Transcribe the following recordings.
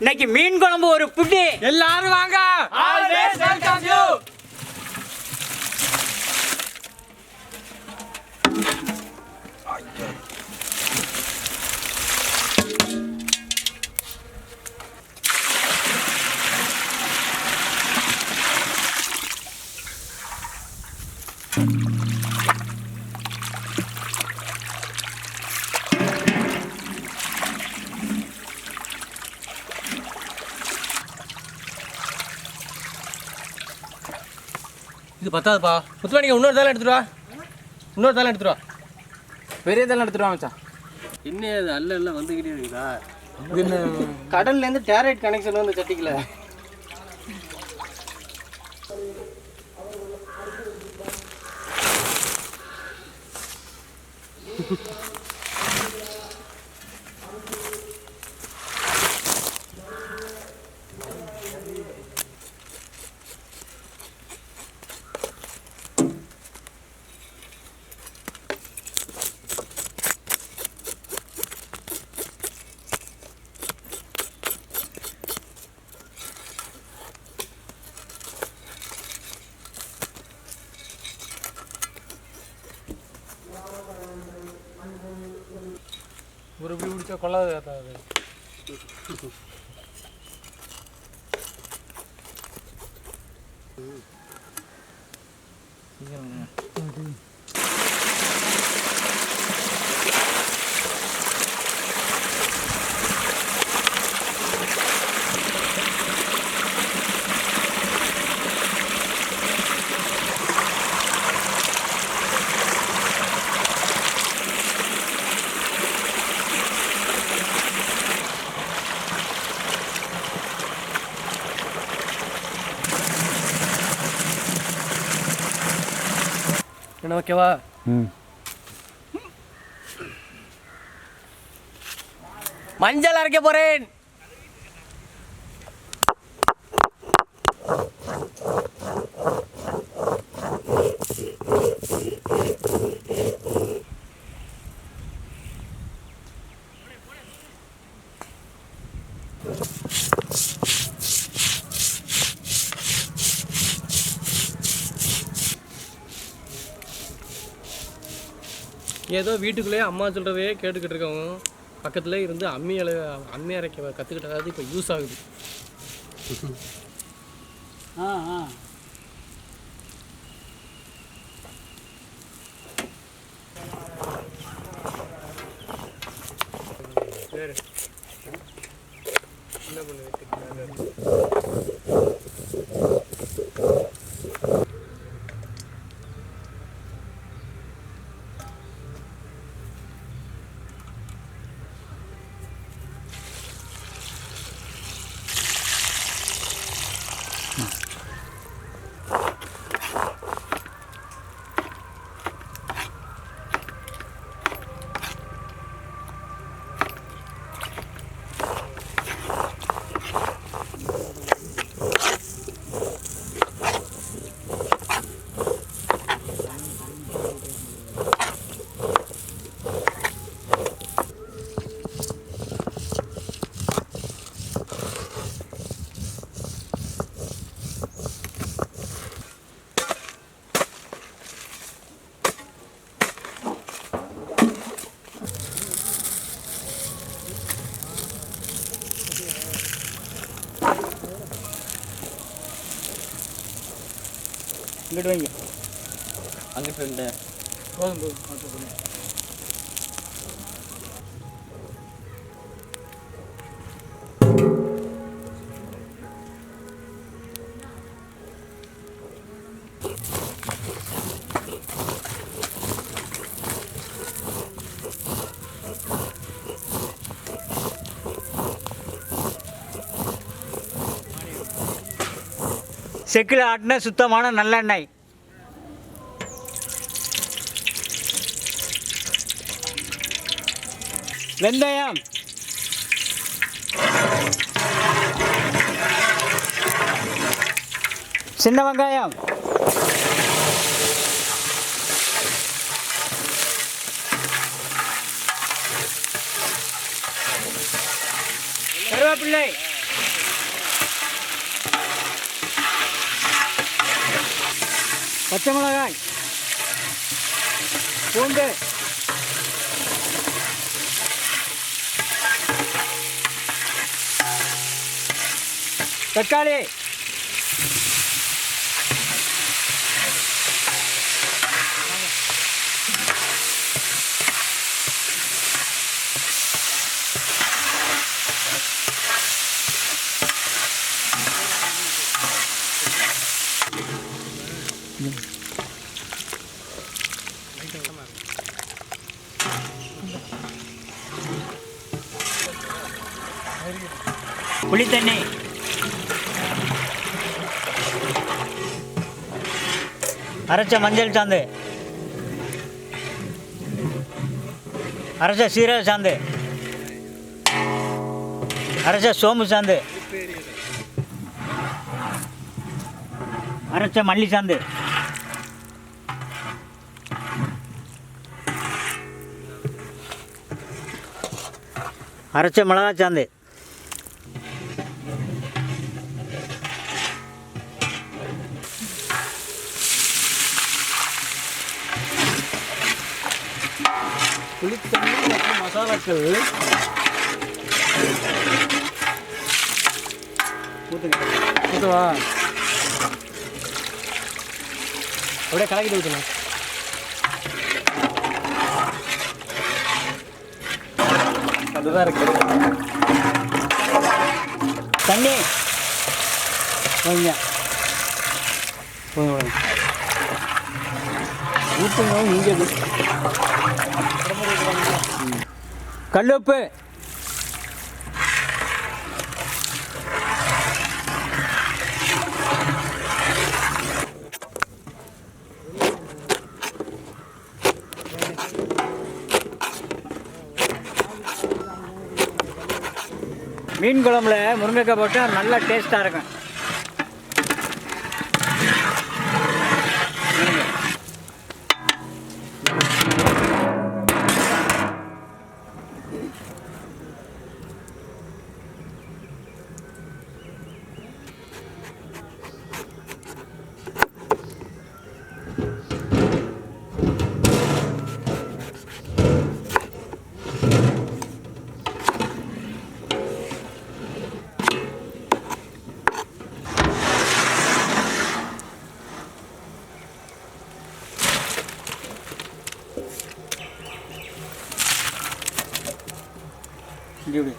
இன்னைக்கு மீன் குழம்பு ஒரு புட்டி. எல்லாரும் வாங்க. Always welcome you. இது பத்தாதுப்பா. முத்துவா நீங்கள் இன்னொரு தாளம் எடுத்துட்டு வா. இன்னொரு தாளம் எடுத்துட்டு வா. பெரிய தாளம் எடுத்துட்டு வா மச்சான். இன்னும் அது அல்ல வந்துக்கிட்டே இருக்குதா? இது என்ன கடல்லேருந்து டேரைட் கனெக்ஷன் வந்து சட்டிக்கல. ஒரு இப்படி பிடிச்சா கொள்ளாது அது. என்ன ஓகேவா? மஞ்சள் அரைக்க போறேன். ஏதோ வீட்டுக்குள்ளேயே அம்மா சொல்கிறதே கேட்டுக்கிட்டு இருக்கவங்க பக்கத்தில் இருந்து அம்மி அரைக்க கற்றுக்கிட்டதாவது இப்போ யூஸ் ஆகுது. சரி என்ன பண்ணு. இங்கிட்டு வைங்க. அங்கிட்டு ரெண்டு போதும் போதும். செக்கில் ஆட்டின சுத்தமான நல்லெண்ணெய். வெந்தயம், சின்ன வெங்காயம், கருவேப்பிள்ளை, பச்சை மிளகாய், பூண்டு, தக்காளி, புளி தண்ணி, அரைச்ச மஞ்சள் சாந்து, அரைச்ச சீரக சாந்து, அரைச்ச சோம்பு சாந்து, அரைச்ச மல்லி சாந்து, அரைச்ச மிளகா சாந்து, புளித்தண்ணி மற்றும் மசாலாக்கள் ஊற்றுவா, அப்படியே கலக்கிட்டு ஊற்றணும். அதுதான் இருக்கு. தண்ணி கொஞ்சம் ஊற்றுங்க நீங்கள் கல்லுப்பு, மீன் குழம்புல முருங்கைக்காய் போட்டால் நல்லா டேஸ்ட்டாக இருக்கும். இப்படி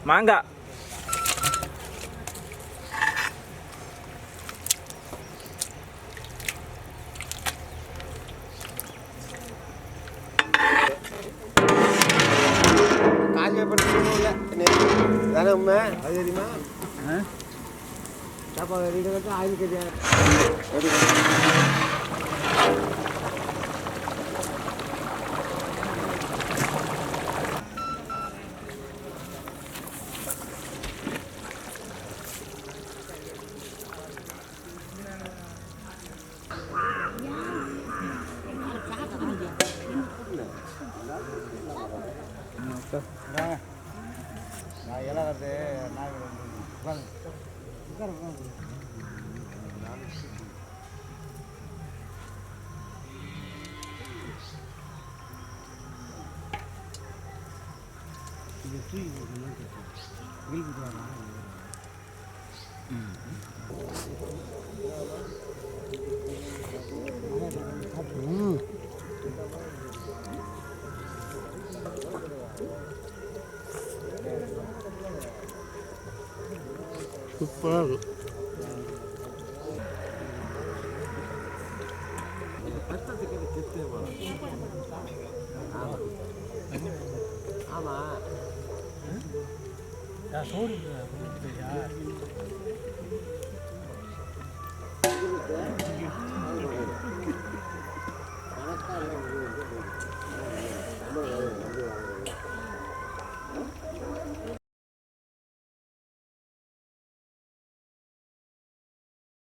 மாங்காய், தானே உண்மை அது தெரியுமா? சாப்பாடு ரெண்டு கட்டம் ஆயிரத்தி நான் எல்லாம் வருது சூப்பராக இருக்கும். ஆமாம் சோறு